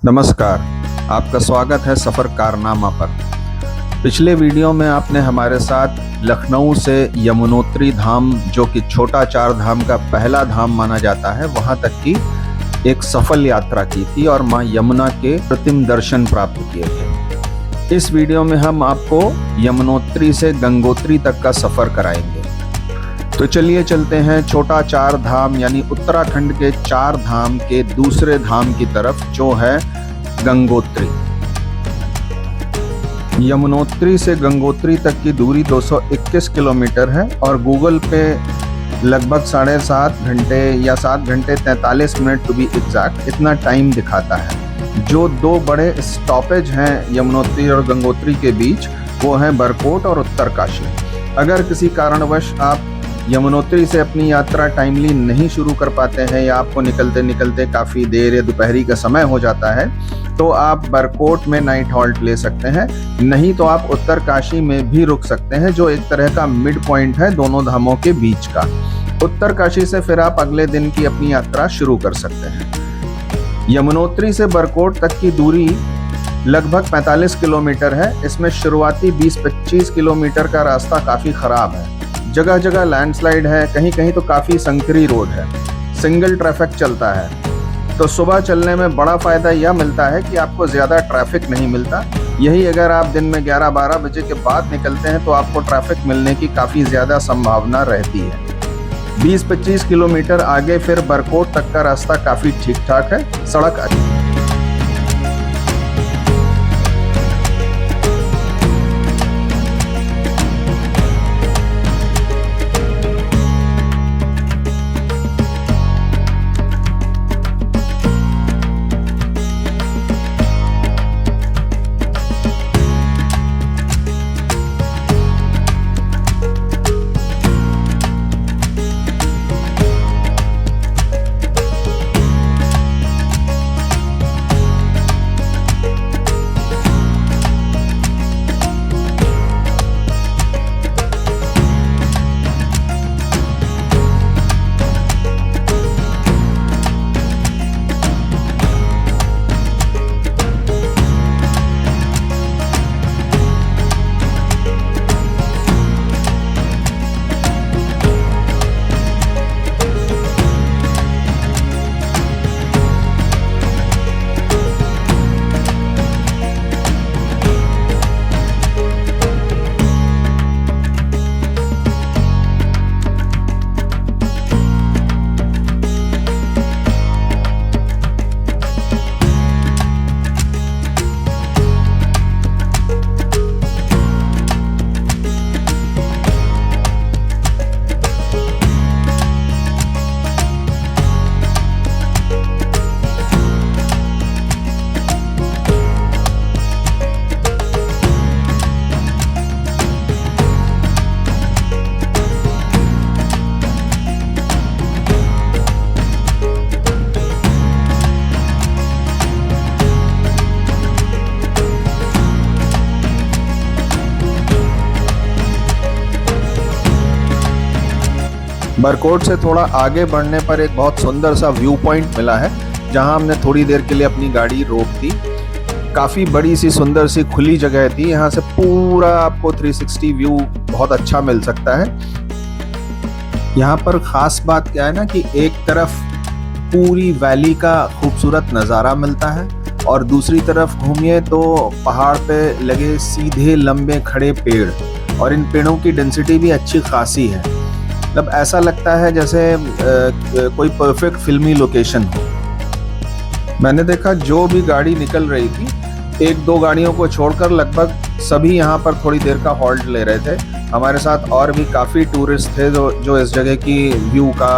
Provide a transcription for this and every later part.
नमस्कार, आपका स्वागत है सफ़र कारनामा पर। पिछले वीडियो में आपने हमारे साथ लखनऊ से यमुनोत्री धाम, जो कि छोटा चार धाम का पहला धाम माना जाता है, वहां तक की एक सफल यात्रा की थी और मां यमुना के प्रतिम दर्शन प्राप्त किए थे। इस वीडियो में हम आपको यमुनोत्री से गंगोत्री तक का सफ़र कराएंगे। तो चलिए चलते हैं छोटा चार धाम यानी उत्तराखंड के चार धाम के दूसरे धाम की तरफ, जो है गंगोत्री। यमुनोत्री से गंगोत्री तक की दूरी 221 किलोमीटर है और गूगल पे लगभग 7.5 घंटे या 7 घंटे 43 मिनट टू बी एग्जैक्ट इतना टाइम दिखाता है। जो दो बड़े स्टॉपेज हैं यमुनोत्री और गंगोत्री के बीच, वो हैं बरकोट और उत्तरकाशी। अगर किसी कारणवश आप यमुनोत्री से अपनी यात्रा टाइमली नहीं शुरू कर पाते हैं या आपको निकलते निकलते काफ़ी देर या दोपहरी का समय हो जाता है, तो आप बरकोट में नाइट हॉल्ट ले सकते हैं। नहीं तो आप उत्तरकाशी में भी रुक सकते हैं, जो एक तरह का मिड पॉइंट है दोनों धामों के बीच का। उत्तरकाशी से फिर आप अगले दिन की अपनी यात्रा शुरू कर सकते हैं। यमुनोत्री से बरकोट तक की दूरी लगभग 45 किलोमीटर है। इसमें शुरुआती 20-25 किलोमीटर का रास्ता काफ़ी ख़राब है। जगह जगह लैंडस्लाइड है, कहीं कहीं तो काफ़ी संकरी रोड है। सिंगल ट्रैफिक चलता है। तो सुबह चलने में बड़ा फ़ायदा यह मिलता है कि आपको ज़्यादा ट्रैफिक नहीं मिलता। यही अगर आप दिन में 11-12 बजे के बाद निकलते हैं तो आपको ट्रैफिक मिलने की काफ़ी ज़्यादा संभावना रहती है। 20-25 किलोमीटर आगे फिर बरकोट तक का रास्ता काफ़ी ठीक ठाक है। सड़क बरकोट से थोड़ा आगे बढ़ने पर एक बहुत सुंदर सा व्यू पॉइंट मिला है, जहां हमने थोड़ी देर के लिए अपनी गाड़ी रोक दी। काफ़ी बड़ी सी सुंदर सी खुली जगह थी। यहाँ से पूरा आपको 360 व्यू बहुत अच्छा मिल सकता है। यहाँ पर ख़ास बात क्या है ना कि एक तरफ पूरी वैली का खूबसूरत नज़ारा मिलता है और दूसरी तरफ घूमिए तो पहाड़ पे लगे सीधे लंबे खड़े पेड़, और इन पेड़ों की डेंसिटी भी अच्छी खासी है। मतलब ऐसा लगता है जैसे कोई परफेक्ट फिल्मी लोकेशन हो। मैंने देखा जो भी गाड़ी निकल रही थी, 1-2 गाड़ियों को छोड़कर लगभग सभी यहाँ पर थोड़ी देर का हॉल्ट ले रहे थे। हमारे साथ और भी काफ़ी टूरिस्ट थे जो इस जगह की व्यू का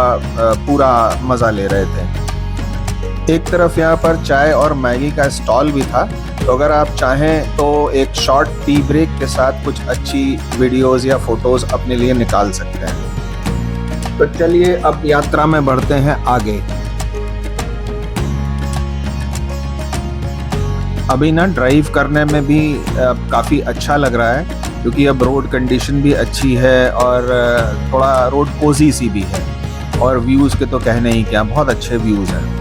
पूरा मज़ा ले रहे थे। एक तरफ यहाँ पर चाय और मैगी का स्टॉल भी था, तो अगर आप चाहें तो एक शॉर्ट टी ब्रेक के साथ कुछ अच्छी वीडियोस या फोटोज़ अपने लिए निकाल सकते हैं। तो चलिए अब यात्रा में बढ़ते हैं आगे। अभी ना ड्राइव करने में भी काफ़ी अच्छा लग रहा है, क्योंकि अब रोड कंडीशन भी अच्छी है और थोड़ा रोड कोजी सी भी है, और व्यूज़ के तो कहने ही क्या, बहुत अच्छे व्यूज़ हैं।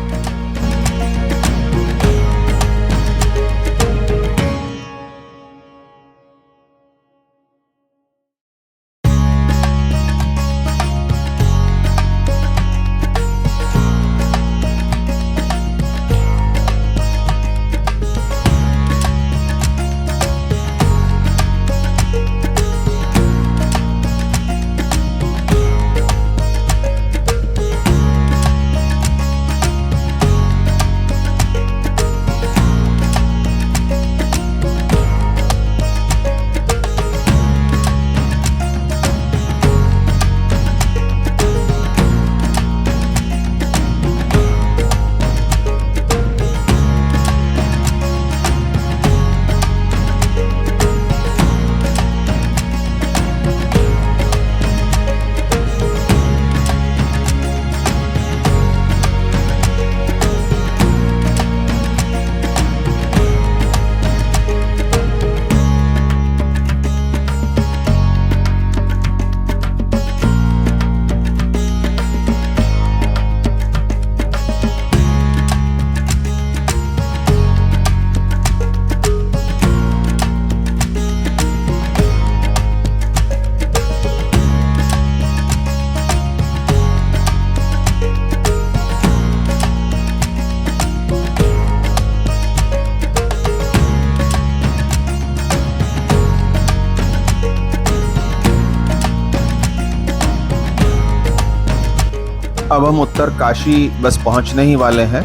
अब हम उत्तरकाशी बस पहुंचने ही वाले हैं।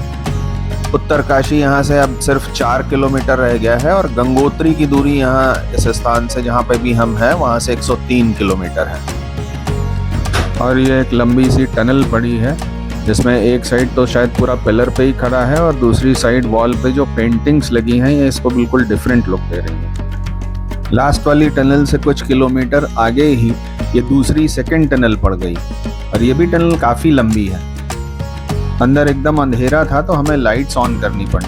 उत्तरकाशी यहाँ से अब सिर्फ 4 किलोमीटर रह गया है और गंगोत्री की दूरी यहाँ इस स्थान से जहाँ पे भी हम हैं वहाँ से 103 किलोमीटर है। और ये एक लंबी सी टनल पड़ी है जिसमें एक साइड तो शायद पूरा पिलर पे ही खड़ा है और दूसरी साइड वॉल पे जो पेंटिंग्स लगी हैं ये इसको बिल्कुल डिफरेंट लुक दे रही हैं। लास्ट वाली टनल से कुछ किलोमीटर आगे ही ये दूसरी सेकंड टनल पड़ गई और ये भी टनल काफ़ी लंबी है। अंदर एकदम अंधेरा था तो हमें लाइट्स ऑन करनी पड़ी।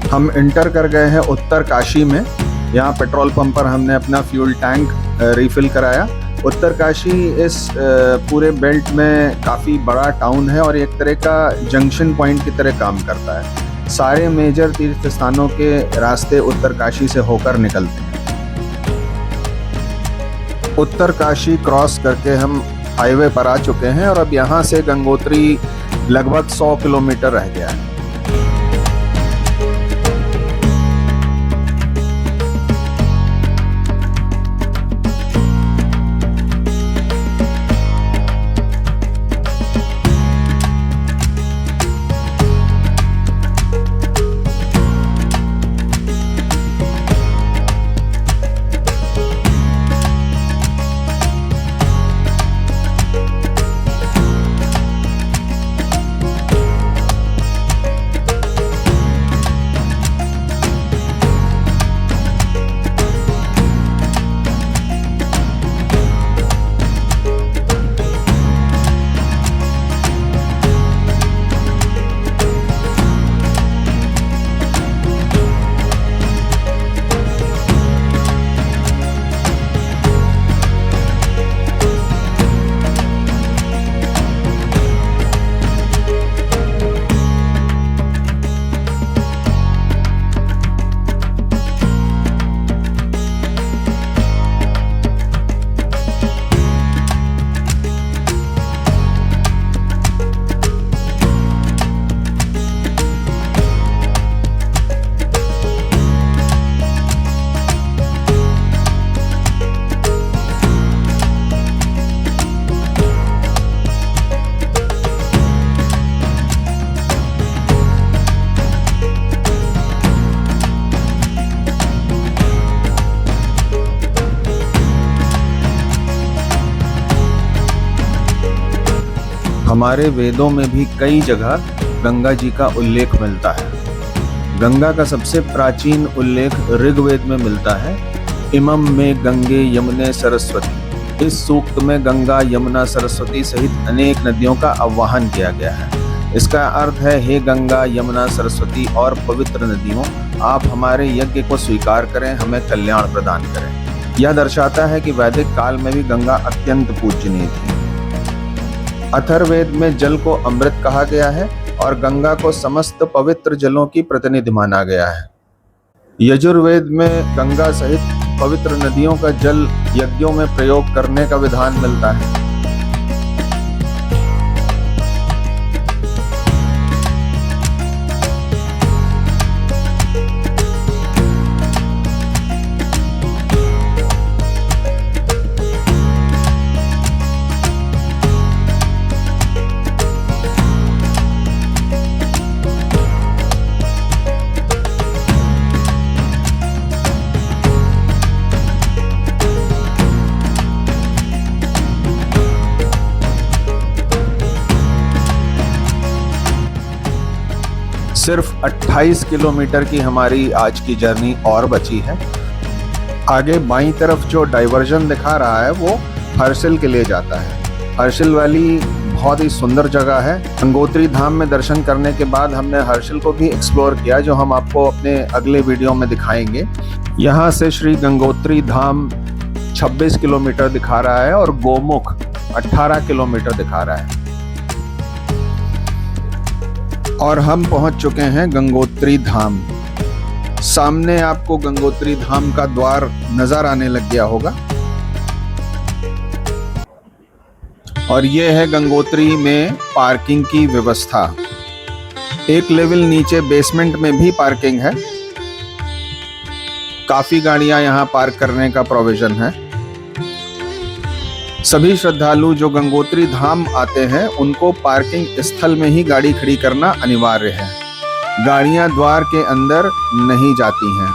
हम इंटर कर गए हैं उत्तरकाशी में। यहाँ पेट्रोल पंप पर हमने अपना फ्यूल टैंक रिफिल कराया। उत्तरकाशी इस पूरे बेल्ट में काफ़ी बड़ा टाउन है और एक तरह का जंक्शन पॉइंट की तरह काम करता है। सारे मेजर तीर्थ स्थानों के रास्ते उत्तरकाशी से होकर निकलते हैं। उत्तरकाशी क्रॉस करके हम हाईवे पर आ चुके हैं और अब यहाँ से गंगोत्री लगभग 100 किलोमीटर रह गया है। हमारे वेदों में भी कई जगह गंगा जी का उल्लेख मिलता है। गंगा का सबसे प्राचीन उल्लेख ऋग्वेद में मिलता है। इमम में गंगे यमुने सरस्वती। इस सूक्त में गंगा यमुना सरस्वती सहित अनेक नदियों का आह्वान किया गया है। इसका अर्थ है, हे गंगा यमुना सरस्वती और पवित्र नदियों, आप हमारे यज्ञ को स्वीकार करें, हमें कल्याण प्रदान करें। यह दर्शाता है कि वैदिक काल में भी गंगा अत्यंत पूजनीय थी। अथर्ववेद में जल को अमृत कहा गया है और गंगा को समस्त पवित्र जलों की प्रतिनिधि माना गया है। यजुर्वेद में गंगा सहित पवित्र नदियों का जल यज्ञों में प्रयोग करने का विधान मिलता है। सिर्फ 28 किलोमीटर की हमारी आज की जर्नी और बची है। आगे बाईं तरफ जो डाइवर्जन दिखा रहा है वो हर्षिल के लिए जाता है। हर्षिल वैली बहुत ही सुंदर जगह है। गंगोत्री धाम में दर्शन करने के बाद हमने हर्षिल को भी एक्सप्लोर किया, जो हम आपको अपने अगले वीडियो में दिखाएंगे। यहाँ से श्री गंगोत्री धाम 26 किलोमीटर दिखा रहा है और गोमुख 18 किलोमीटर दिखा रहा है। और हम पहुंच चुके हैं गंगोत्री धाम। सामने आपको गंगोत्री धाम का द्वार नजर आने लग गया होगा। और ये है गंगोत्री में पार्किंग की व्यवस्था। एक लेवल नीचे बेसमेंट में भी पार्किंग है। काफी गाड़ियां यहाँ पार्क करने का प्रोविजन है। सभी श्रद्धालु जो गंगोत्री धाम आते हैं उनको पार्किंग स्थल में ही गाड़ी खड़ी करना अनिवार्य है। गाड़ियां द्वार के अंदर नहीं जाती हैं।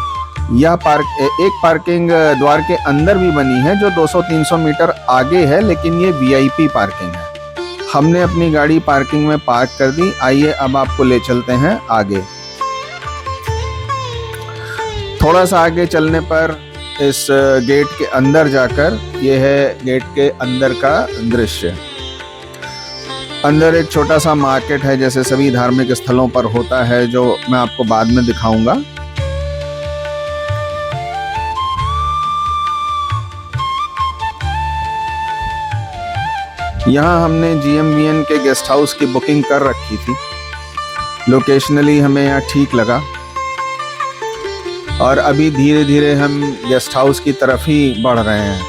एक पार्किंग द्वार के अंदर भी बनी है जो 200-300 मीटर आगे है, लेकिन ये वीआईपी पार्किंग है। हमने अपनी गाड़ी पार्किंग में पार्क कर दी। आइए अब आपको ले चलते हैं आगे। थोड़ा सा आगे चलने पर इस गेट के अंदर जाकर ये है गेट के अंदर का दृश्य। अंदर एक छोटा सा मार्केट है, जैसे सभी धार्मिक स्थलों पर होता है, जो मैं आपको बाद में दिखाऊंगा। यहाँ हमने GMVN के गेस्ट हाउस की बुकिंग कर रखी थी। लोकेशनली हमें यहाँ ठीक लगा और अभी धीरे धीरे हम गेस्ट हाउस की तरफ ही बढ़ रहे हैं।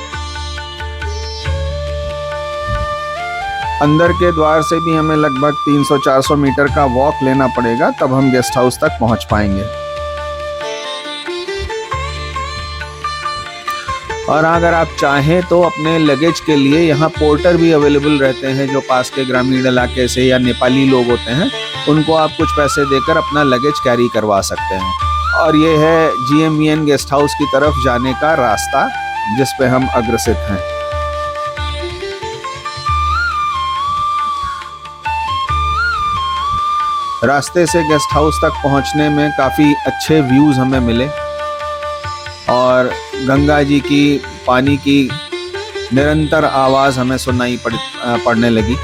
अंदर के द्वार से भी हमें लगभग 300-400 मीटर का वॉक लेना पड़ेगा, तब हम गेस्ट हाउस तक पहुंच पाएंगे। और अगर आप चाहें तो अपने लगेज के लिए यहाँ पोर्टर भी अवेलेबल रहते हैं, जो पास के ग्रामीण इलाके से या नेपाली लोग होते हैं, उनको आप कुछ पैसे देकर अपना लगेज कैरी करवा सकते हैं। और ये है GMVN गेस्ट हाउस की तरफ जाने का रास्ता, जिस पे हम अग्रसित हैं। रास्ते से गेस्ट हाउस तक पहुंचने में काफ़ी अच्छे व्यूज़ हमें मिले और गंगा जी की पानी की निरंतर आवाज़ हमें सुनाई पड़ने लगी।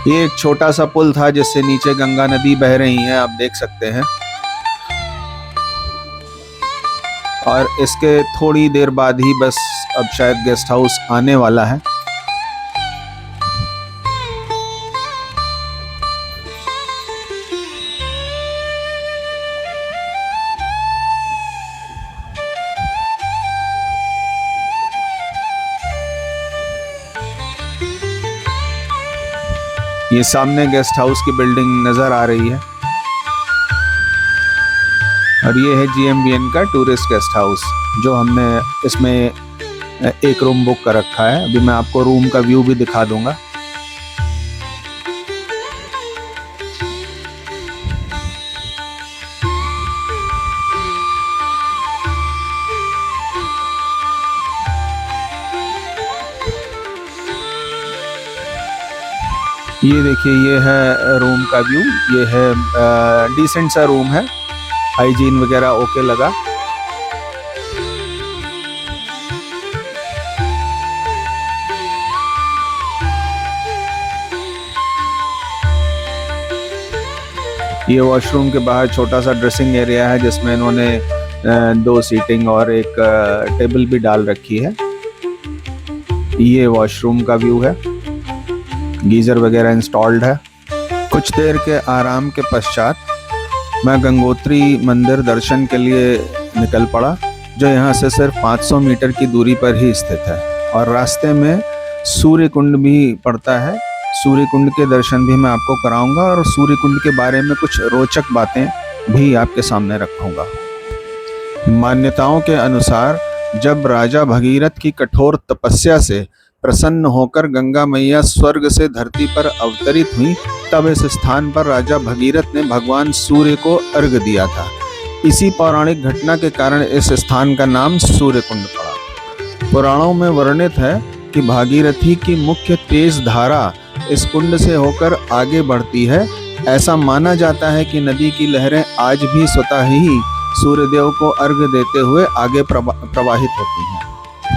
ये एक छोटा सा पुल था जिससे नीचे गंगा नदी बह रही है, आप देख सकते हैं। और इसके थोड़ी देर बाद ही बस अब शायद गेस्ट हाउस आने वाला है। ये सामने गेस्ट हाउस की बिल्डिंग नजर आ रही है और ये है GMVN का टूरिस्ट गेस्ट हाउस, जो हमने इसमें एक रूम बुक कर रखा है। अभी मैं आपको रूम का व्यू भी दिखा दूंगा। ये देखिए, ये है रूम का व्यू। ये है डिसेंट सा रूम है, हाइजीन वगैरह ओके लगा। ये वॉशरूम के बाहर छोटा सा ड्रेसिंग एरिया है, जिसमें इन्होंने 2 सीटिंग और एक टेबल भी डाल रखी है। ये वॉशरूम का व्यू है, गीजर वगैरह इंस्टॉल्ड है। कुछ देर के आराम के पश्चात मैं गंगोत्री मंदिर दर्शन के लिए निकल पड़ा, जो यहाँ से सिर्फ 500 मीटर की दूरी पर ही स्थित है। और रास्ते में सूर्य कुंड भी पड़ता है। सूर्य कुंड के दर्शन भी मैं आपको कराऊंगा और सूर्य कुंड के बारे में कुछ रोचक बातें भी आपके सामने रखूंगा। मान्यताओं के अनुसार जब राजा भगीरथ की कठोर तपस्या से प्रसन्न होकर गंगा मैया स्वर्ग से धरती पर अवतरित हुई, तब इस स्थान पर राजा भगीरथ ने भगवान सूर्य को अर्घ्य दिया था। इसी पौराणिक घटना के कारण इस स्थान का नाम सूर्य कुंड पड़ा। पुराणों में वर्णित है कि भागीरथी की मुख्य तेज धारा इस कुंड से होकर आगे बढ़ती है। ऐसा माना जाता है कि नदी की लहरें आज भी स्वतः ही सूर्यदेव को अर्घ्य देते हुए आगे प्रवाहित होती हैं।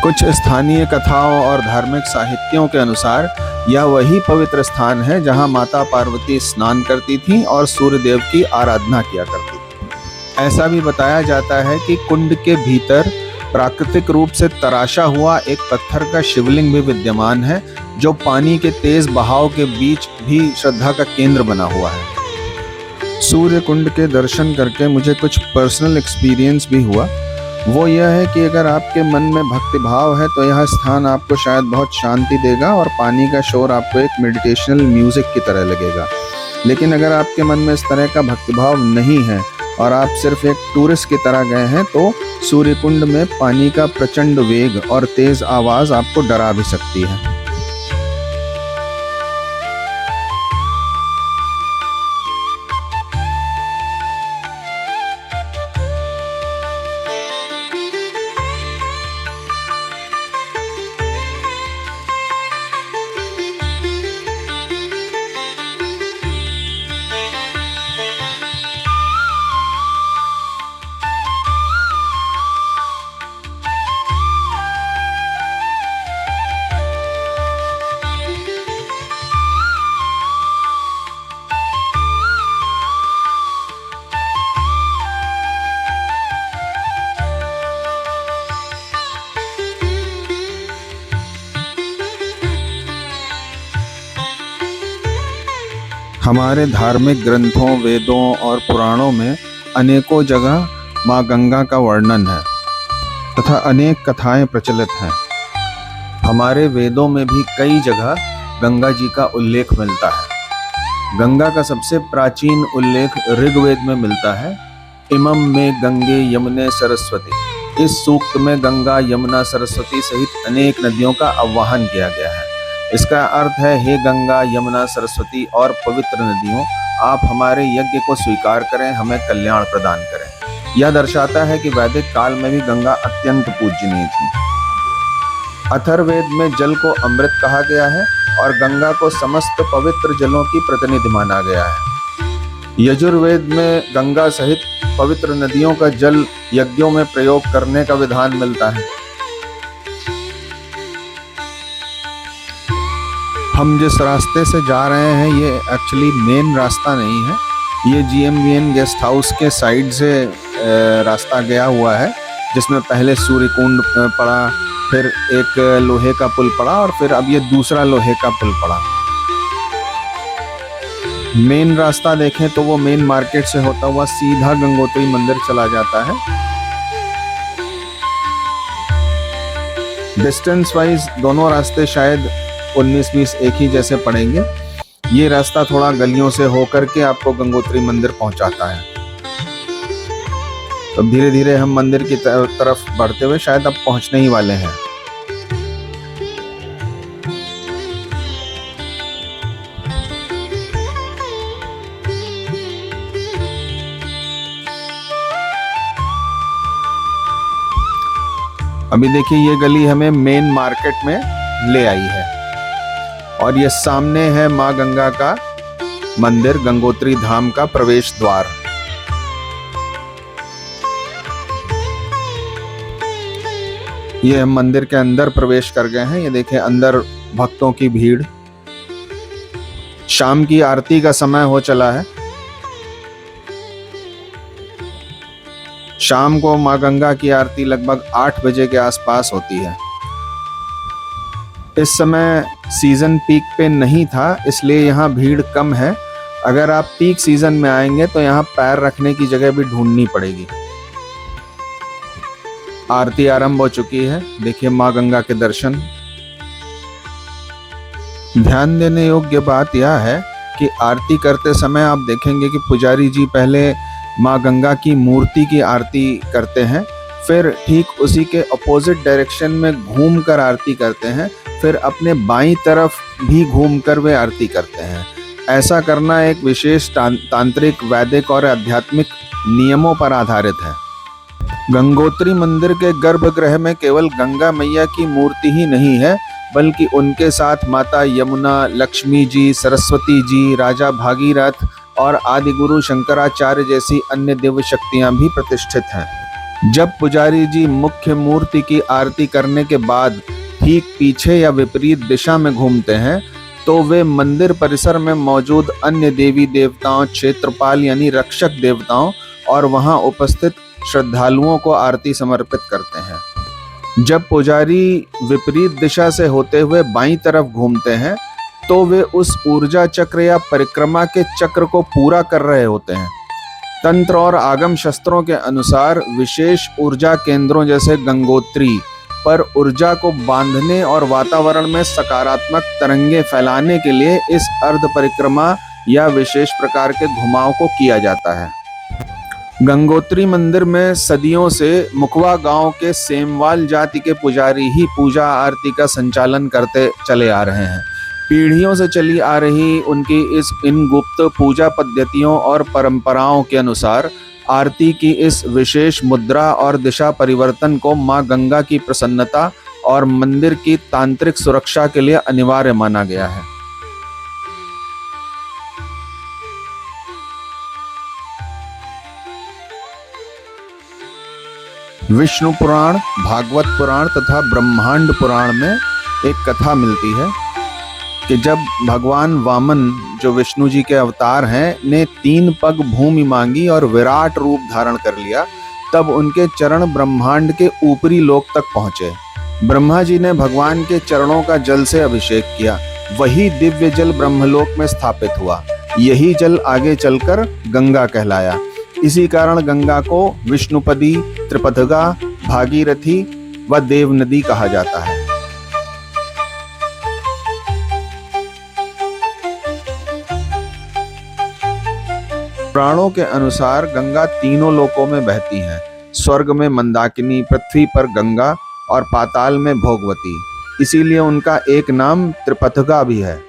कुछ स्थानीय कथाओं और धार्मिक साहित्यों के अनुसार यह वही पवित्र स्थान है जहां माता पार्वती स्नान करती थीं और सूर्यदेव की आराधना किया करती थी। ऐसा भी बताया जाता है कि कुंड के भीतर प्राकृतिक रूप से तराशा हुआ एक पत्थर का शिवलिंग भी विद्यमान है, जो पानी के तेज बहाव के बीच भी श्रद्धा का केंद्र बना हुआ है। सूर्य कुंड के दर्शन करके मुझे कुछ पर्सनल एक्सपीरियंस भी हुआ। वो यह है कि अगर आपके मन में भक्ति भाव है तो यह स्थान आपको शायद बहुत शांति देगा और पानी का शोर आपको एक मेडिटेशनल म्यूजिक की तरह लगेगा। लेकिन अगर आपके मन में इस तरह का भक्तिभाव नहीं है और आप सिर्फ एक टूरिस्ट की तरह गए हैं तो सूर्यकुंड में पानी का प्रचंड वेग और तेज आवाज आपको डरा भी सकती है। हमारे धार्मिक ग्रंथों, वेदों और पुराणों में अनेकों जगह माँ गंगा का वर्णन है तथा अनेक कथाएं प्रचलित हैं। हमारे वेदों में भी कई जगह गंगा जी का उल्लेख मिलता है। गंगा का सबसे प्राचीन उल्लेख ऋग्वेद में मिलता है। इमं में गंगे यमुने सरस्वती। इस सूक्त में गंगा, यमुना, सरस्वती सहित अनेक नदियों का आह्वान किया गया है। इसका अर्थ है, हे गंगा, यमुना, सरस्वती और पवित्र नदियों, आप हमारे यज्ञ को स्वीकार करें, हमें कल्याण प्रदान करें। यह दर्शाता है कि वैदिक काल में भी गंगा अत्यंत पूजनीय थी। अथर्ववेद में जल को अमृत कहा गया है और गंगा को समस्त पवित्र जलों की प्रतिनिधि माना गया है। यजुर्वेद में गंगा सहित पवित्र नदियों का जल यज्ञों में प्रयोग करने का विधान मिलता है। हम जिस रास्ते से जा रहे हैं ये एक्चुअली मेन रास्ता नहीं है। ये GMVN गेस्ट हाउस के साइड से रास्ता गया हुआ है, जिसमें पहले सूर्यकुंड पड़ा, फिर एक लोहे का पुल पड़ा और फिर अब ये दूसरा लोहे का पुल पड़ा। मेन रास्ता देखें तो वो मेन मार्केट से होता हुआ सीधा गंगोत्री मंदिर चला जाता है। डिस्टेंस वाइज दोनों रास्ते शायद 19-20 एक ही जैसे पड़ेंगे। ये रास्ता थोड़ा गलियों से होकर के आपको गंगोत्री मंदिर पहुंचाता है। तो धीरे धीरे हम मंदिर की तरफ बढ़ते हुए शायद अब पहुंचने ही वाले हैं। अभी देखिए ये गली हमें मेन मार्केट में ले आई है और ये सामने है माँ गंगा का मंदिर, गंगोत्री धाम का प्रवेश द्वार। ये हम मंदिर के अंदर प्रवेश कर गए हैं। ये देखें अंदर भक्तों की भीड़। शाम की आरती का समय हो चला है। शाम को माँ गंगा की आरती लगभग 8 बजे के आसपास होती है। इस समय सीजन पीक पे नहीं था, इसलिए यहाँ भीड़ कम है। अगर आप पीक सीजन में आएंगे तो यहाँ पैर रखने की जगह भी ढूंढनी पड़ेगी। आरती आरंभ हो चुकी है। देखिए माँ गंगा के दर्शन। ध्यान देने योग्य बात यह है कि आरती करते समय आप देखेंगे कि पुजारी जी पहले माँ गंगा की मूर्ति की आरती करते हैं, फिर ठीक उसी के अपोजिट डायरेक्शन में घूमकर आरती करते हैं, फिर अपने बाईं तरफ भी घूमकर वे आरती करते हैं। ऐसा करना एक विशेष तांत्रिक, वैदिक और आध्यात्मिक नियमों पर आधारित है। गंगोत्री मंदिर के गर्भगृह में केवल गंगा मैया की मूर्ति ही नहीं है, बल्कि उनके साथ माता यमुना, लक्ष्मी जी, सरस्वती जी, राजा भागीरथ और आदि गुरु शंकराचार्य जैसी अन्य दिव्य शक्तियां भी प्रतिष्ठित हैं। जब पुजारी जी मुख्य मूर्ति की आरती करने के बाद ठीक पीछे या विपरीत दिशा में घूमते हैं तो वे मंदिर परिसर में मौजूद अन्य देवी देवताओं, क्षेत्रपाल यानी रक्षक देवताओं और वहां उपस्थित श्रद्धालुओं को आरती समर्पित करते हैं। जब पुजारी विपरीत दिशा से होते हुए बाईं तरफ घूमते हैं तो वे उस ऊर्जा चक्र या परिक्रमा के चक्र को पूरा कर रहे होते हैं। तंत्र और आगम शस्त्रों के अनुसार विशेष ऊर्जा केंद्रों जैसे गंगोत्री पर ऊर्जा को बांधने और वातावरण में सकारात्मक तरंगे फैलाने के लिए इस अर्ध परिक्रमा या विशेष प्रकार के घुमाव को किया जाता है। गंगोत्री मंदिर में सदियों से मुखवा गांव के सेमवाल जाति के पुजारी ही पूजा आरती का संचालन करते चले आ रहे हैं। पीढ़ियों से चली आ रही उनकी इन गुप्त पूजा पद्धतियों और परंपराओं के अनुसार आरती की इस विशेष मुद्रा और दिशा परिवर्तन को मां गंगा की प्रसन्नता और मंदिर की तांत्रिक सुरक्षा के लिए अनिवार्य माना गया है। विष्णु पुराण, भागवत पुराण तथा ब्रह्मांड पुराण में एक कथा मिलती है कि जब भगवान वामन, जो विष्णु जी के अवतार हैं, ने 3 पग भूमि मांगी और विराट रूप धारण कर लिया, तब उनके चरण ब्रह्मांड के ऊपरी लोक तक पहुंचे। ब्रह्मा जी ने भगवान के चरणों का जल से अभिषेक किया। वही दिव्य जल ब्रह्मलोक में स्थापित हुआ। यही जल आगे चलकर गंगा कहलाया। इसी कारण गंगा को विष्णुपदी, त्रिपथगा, भागीरथी व देव नदी कहा जाता है। पुराणों के अनुसार गंगा तीनों लोकों में बहती है। स्वर्ग में मंदाकिनी, पृथ्वी पर गंगा और पाताल में भोगवती। इसीलिए उनका एक नाम त्रिपथगा भी है।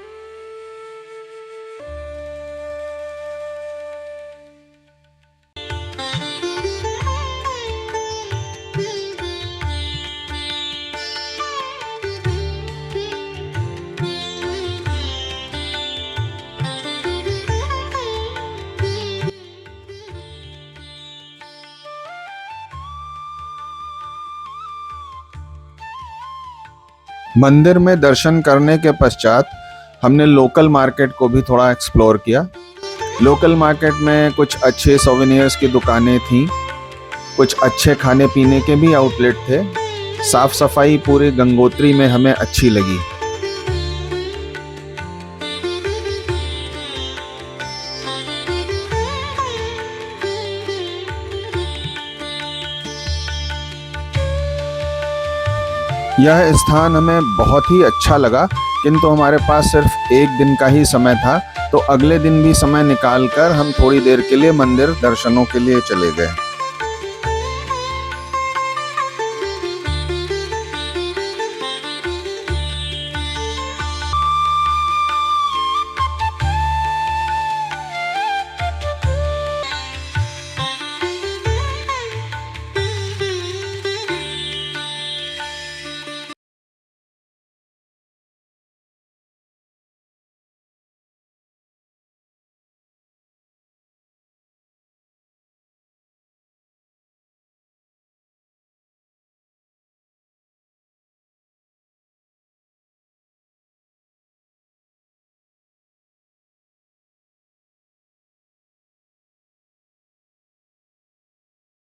मंदिर में दर्शन करने के पश्चात हमने लोकल मार्केट को भी थोड़ा एक्सप्लोर किया। लोकल मार्केट में कुछ अच्छे सोवेनियर्स की दुकानें थीं, कुछ अच्छे खाने पीने के भी आउटलेट थे। साफ सफाई पूरे गंगोत्री में हमें अच्छी लगी। यह स्थान हमें बहुत ही अच्छा लगा, किंतु हमारे पास सिर्फ एक दिन का ही समय था, तो अगले दिन भी समय निकालकर हम थोड़ी देर के लिए मंदिर दर्शनों के लिए चले गए।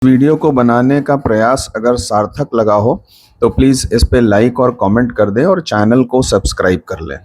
वीडियो को बनाने का प्रयास अगर सार्थक लगा हो तो प्लीज़ इस पे लाइक और कमेंट कर दें और चैनल को सब्सक्राइब कर लें।